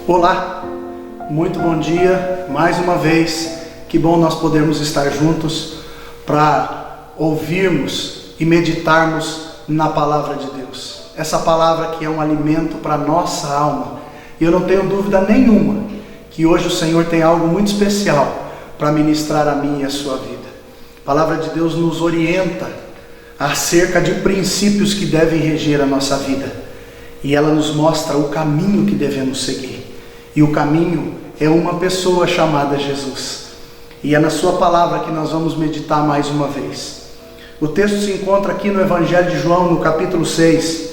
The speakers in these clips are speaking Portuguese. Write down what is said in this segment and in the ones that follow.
Olá, muito bom dia, mais uma vez, que bom nós podermos estar juntos para ouvirmos e meditarmos na Palavra de Deus. Essa palavra que é um alimento para a nossa alma. E eu não tenho dúvida nenhuma que hoje o Senhor tem algo muito especial para ministrar a mim e a sua vida. A Palavra de Deus nos orienta acerca de princípios que devem reger a nossa vida. E ela nos mostra o caminho que devemos seguir. E o caminho é uma pessoa chamada Jesus. E é na sua palavra que nós vamos meditar mais uma vez. O texto se encontra aqui no Evangelho de João, no capítulo 6.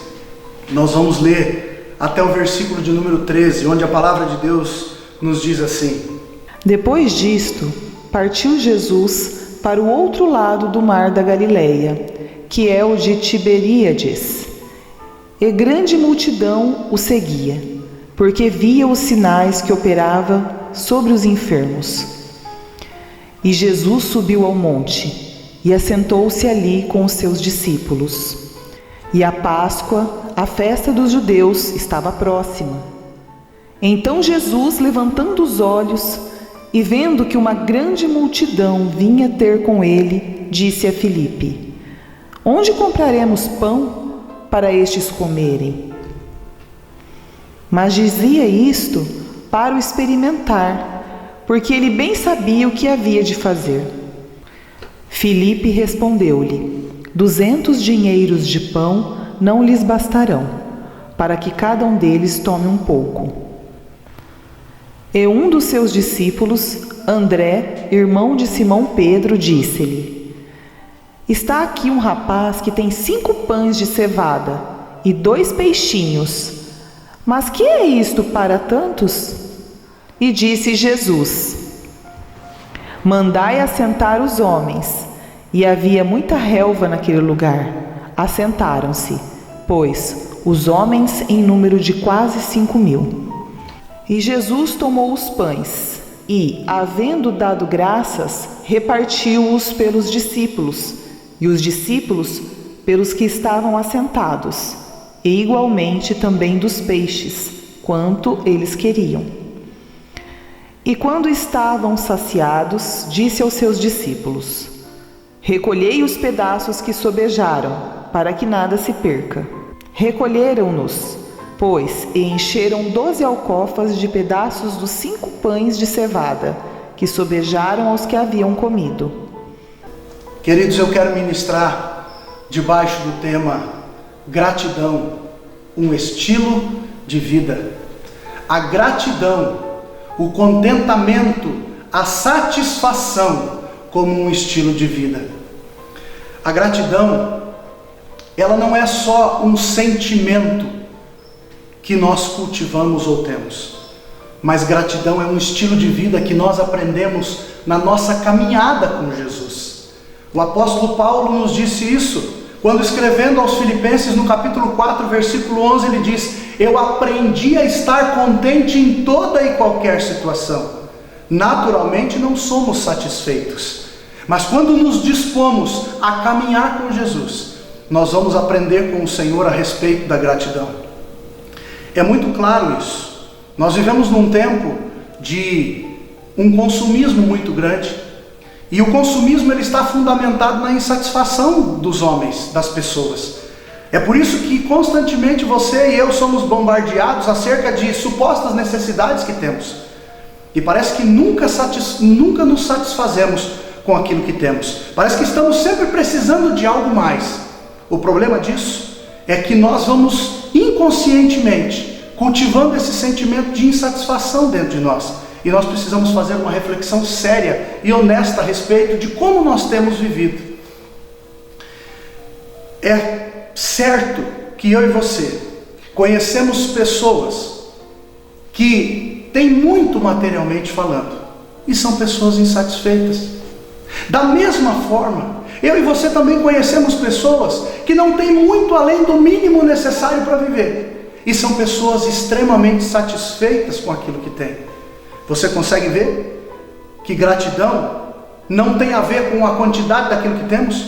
Nós vamos ler até o versículo de número 13, onde a palavra de Deus nos diz assim: Depois disto, partiu Jesus para o outro lado do mar da Galileia, que é o de Tiberíades. E grande multidão o seguia, porque via os sinais que operava sobre os enfermos. E Jesus subiu ao monte e assentou-se ali com os seus discípulos. E a Páscoa, a festa dos judeus, estava próxima. Então Jesus, levantando os olhos e vendo que uma grande multidão vinha ter com ele, disse a Filipe: Onde compraremos pão para estes comerem? Mas dizia isto para o experimentar, porque ele bem sabia o que havia de fazer. Filipe respondeu-lhe: 200 dinheiros de pão não lhes bastarão, para que cada um deles tome um pouco. E um dos seus discípulos, André, irmão de Simão Pedro, disse-lhe: Está aqui um rapaz que tem 5 pães de cevada e 2 peixinhos. Mas que é isto para tantos? E disse Jesus: Mandai assentar os homens. E havia muita relva naquele lugar. Assentaram-se, pois, os homens em número de quase 5.000. E Jesus tomou os pães e, havendo dado graças, repartiu-os pelos discípulos, e os discípulos pelos que estavam assentados, e igualmente também dos peixes, quanto eles queriam. E quando estavam saciados, disse aos seus discípulos: Recolhei os pedaços que sobejaram, para que nada se perca. Recolheram-nos, pois, e encheram 12 alcofas de pedaços dos 5 pães de cevada, que sobejaram aos que haviam comido. Queridos, eu quero ministrar debaixo do tema gratidão, um estilo de vida. A gratidão, o contentamento, a satisfação como um estilo de vida. A gratidão, ela não é só um sentimento que nós cultivamos ou temos, mas gratidão é um estilo de vida que nós aprendemos na nossa caminhada com Jesus. O apóstolo Paulo nos disse isso quando, escrevendo aos Filipenses, no capítulo 4, versículo 11, ele diz: Eu aprendi a estar contente em toda e qualquer situação. Naturalmente não somos satisfeitos, mas quando nos dispomos a caminhar com Jesus, nós vamos aprender com o Senhor a respeito da gratidão. É muito claro isso. Nós vivemos num tempo de um consumismo muito grande. E o consumismo ele está fundamentado na insatisfação dos homens, das pessoas. É por isso que constantemente você e eu somos bombardeados acerca de supostas necessidades que temos. E parece que nunca nos satisfazemos com aquilo que temos. Parece que estamos sempre precisando de algo mais. O problema disso é que nós vamos inconscientemente cultivando esse sentimento de insatisfação dentro de nós. E nós precisamos fazer uma reflexão séria e honesta a respeito de como nós temos vivido. É certo que eu e você conhecemos pessoas que têm muito materialmente falando e são pessoas insatisfeitas. Da mesma forma, eu e você também conhecemos pessoas que não têm muito além do mínimo necessário para viver e são pessoas extremamente satisfeitas com aquilo que têm. Você consegue ver que gratidão não tem a ver com a quantidade daquilo que temos,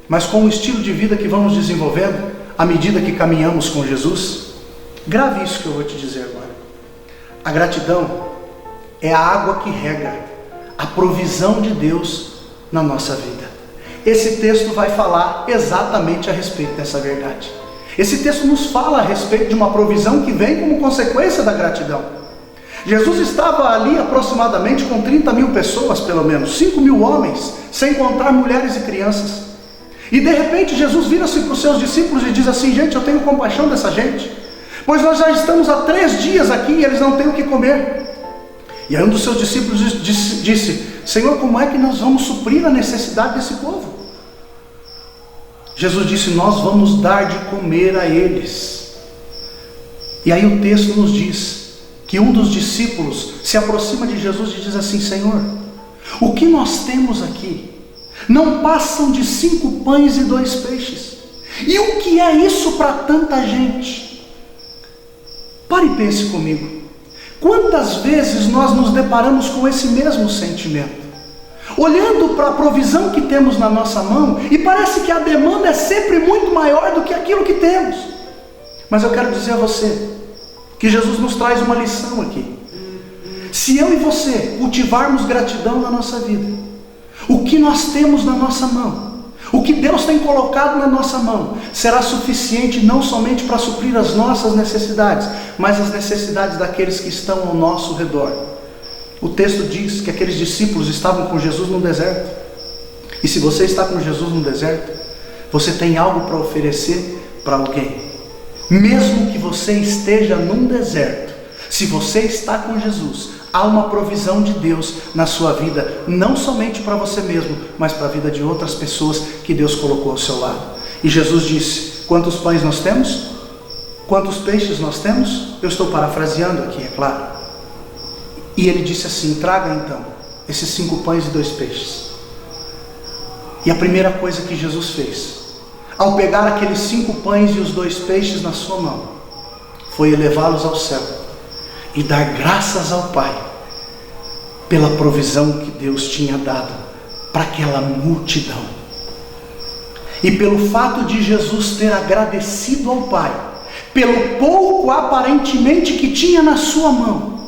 mas com o estilo de vida que vamos desenvolvendo à medida que caminhamos com Jesus? Grave isso que eu vou te dizer agora. A gratidão é a água que rega a provisão de Deus na nossa vida. Esse texto vai falar exatamente a respeito dessa verdade. Esse texto nos fala a respeito de uma provisão que vem como consequência da gratidão. Jesus estava ali aproximadamente com 30 mil pessoas, pelo menos, 5 mil homens, sem contar mulheres e crianças. E de repente Jesus vira-se para os seus discípulos e diz assim: gente, eu tenho compaixão dessa gente, pois nós já estamos há 3 dias aqui e eles não têm o que comer. E aí um dos seus discípulos disse: Senhor, como é que nós vamos suprir a necessidade desse povo? Jesus disse: nós vamos dar de comer a eles. E aí o texto nos diz que um dos discípulos se aproxima de Jesus e diz assim: Senhor, o que nós temos aqui não passam de 5 pães e 2 peixes. E o que é isso para tanta gente? Pare e pense comigo. Quantas vezes nós nos deparamos com esse mesmo sentimento? Olhando para a provisão que temos na nossa mão, e parece que a demanda é sempre muito maior do que aquilo que temos. Mas eu quero dizer a você que Jesus nos traz uma lição aqui. Se eu e você cultivarmos gratidão na nossa vida, o que nós temos na nossa mão, o que Deus tem colocado na nossa mão, será suficiente não somente para suprir as nossas necessidades, mas as necessidades daqueles que estão ao nosso redor. O texto diz que aqueles discípulos estavam com Jesus no deserto. E se você está com Jesus no deserto, você tem algo para oferecer para alguém. Mesmo que você esteja num deserto, se você está com Jesus, há uma provisão de Deus na sua vida, não somente para você mesmo, mas para a vida de outras pessoas que Deus colocou ao seu lado. E Jesus disse: quantos pães nós temos? Quantos peixes nós temos? Eu estou parafraseando aqui, é claro. E ele disse assim: traga então esses 5 pães e 2 peixes. E a primeira coisa que Jesus fez, ao pegar aqueles 5 pães e os 2 peixes na sua mão, foi elevá-los ao céu e dar graças ao Pai pela provisão que Deus tinha dado para aquela multidão. E pelo fato de Jesus ter agradecido ao Pai pelo pouco aparentemente que tinha na sua mão,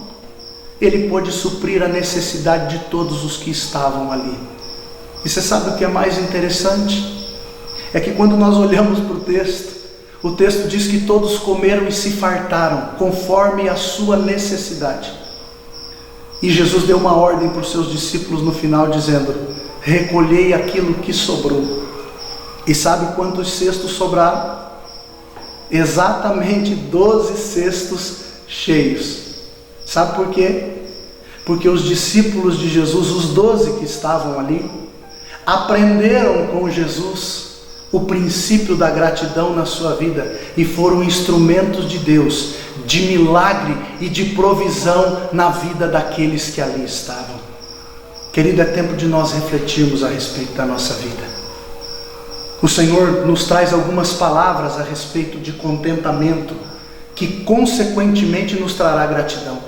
ele pôde suprir a necessidade de todos os que estavam ali. E você sabe o que é mais interessante? É que quando nós olhamos para o texto diz que todos comeram e se fartaram, conforme a sua necessidade. E Jesus deu uma ordem para os seus discípulos no final, dizendo: recolhei aquilo que sobrou. E sabe quantos cestos sobraram? Exatamente 12 cestos cheios. Sabe por quê? Porque os discípulos de Jesus, os 12 que estavam ali, aprenderam com Jesus o princípio da gratidão na sua vida e foram instrumentos de Deus, de milagre e de provisão na vida daqueles que ali estavam. Querido, é tempo de nós refletirmos a respeito da nossa vida. O Senhor nos traz algumas palavras a respeito de contentamento, que consequentemente nos trará gratidão.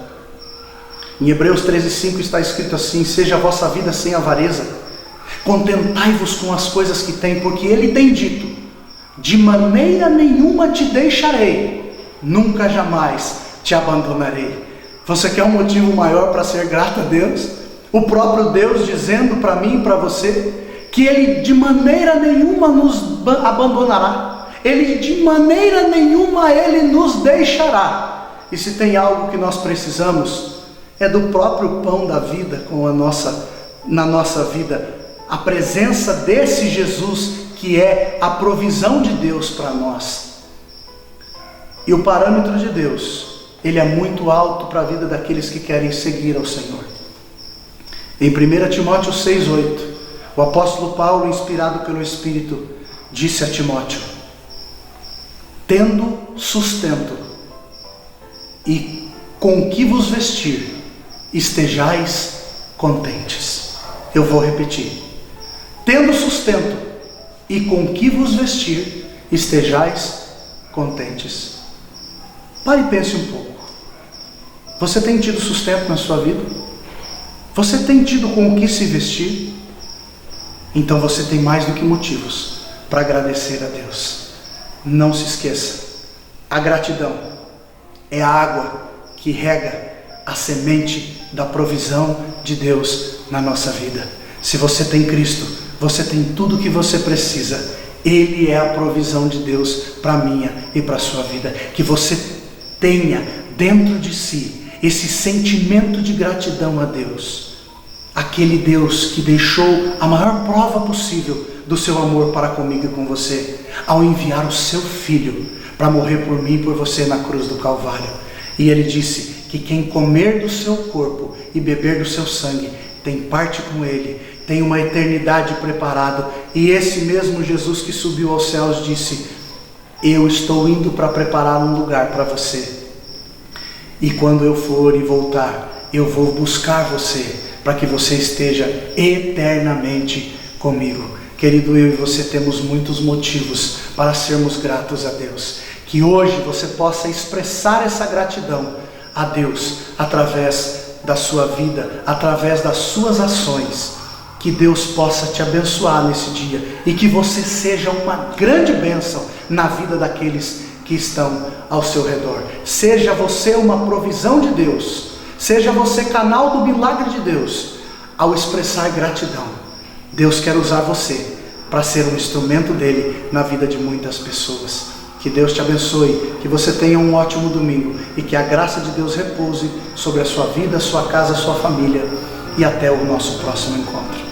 Em Hebreus 13:5 está escrito assim: seja a vossa vida sem avareza, contentai-vos com as coisas que tem, porque Ele tem dito: de maneira nenhuma te deixarei, nunca jamais te abandonarei. Você quer um motivo maior para ser grato a Deus? O próprio Deus dizendo para mim e para você que Ele de maneira nenhuma nos abandonará, Ele de maneira nenhuma Ele nos deixará. E se tem algo que nós precisamos, é do próprio pão da vida na nossa vida, a presença desse Jesus que é a provisão de Deus para nós. E o parâmetro de Deus, ele é muito alto para a vida daqueles que querem seguir ao Senhor. Em 1 Timóteo 6,8, o apóstolo Paulo, inspirado pelo Espírito, disse a Timóteo: tendo sustento e com que vos vestir, estejais contentes. Eu vou repetir: tendo sustento e com que vos vestir, estejais contentes. Pare e pense um pouco. Você tem tido sustento na sua vida? Você tem tido com o que se vestir? Então você tem mais do que motivos para agradecer a Deus. Não se esqueça, a gratidão é a água que rega a semente da provisão de Deus na nossa vida. Se você tem Cristo, você tem tudo o que você precisa. Ele é a provisão de Deus para a minha e para a sua vida. Que você tenha dentro de si esse sentimento de gratidão a Deus. Aquele Deus que deixou a maior prova possível do seu amor para comigo e com você, ao enviar o seu Filho para morrer por mim e por você na cruz do Calvário. E ele disse que quem comer do seu corpo e beber do seu sangue tem parte com ele, tem uma eternidade preparada. E esse mesmo Jesus que subiu aos céus disse: eu estou indo para preparar um lugar para você, e quando eu for e voltar, eu vou buscar você, para que você esteja eternamente comigo. Querido, eu e você temos muitos motivos para sermos gratos a Deus. Que hoje você possa expressar essa gratidão a Deus através da sua vida, através das suas ações. Que Deus possa te abençoar nesse dia e que você seja uma grande bênção na vida daqueles que estão ao seu redor. Seja você uma provisão de Deus, seja você canal do milagre de Deus. Ao expressar gratidão, Deus quer usar você para ser um instrumento dele na vida de muitas pessoas. Que Deus te abençoe, que você tenha um ótimo domingo e que a graça de Deus repouse sobre a sua vida, a sua casa, a sua família. E até o nosso próximo encontro.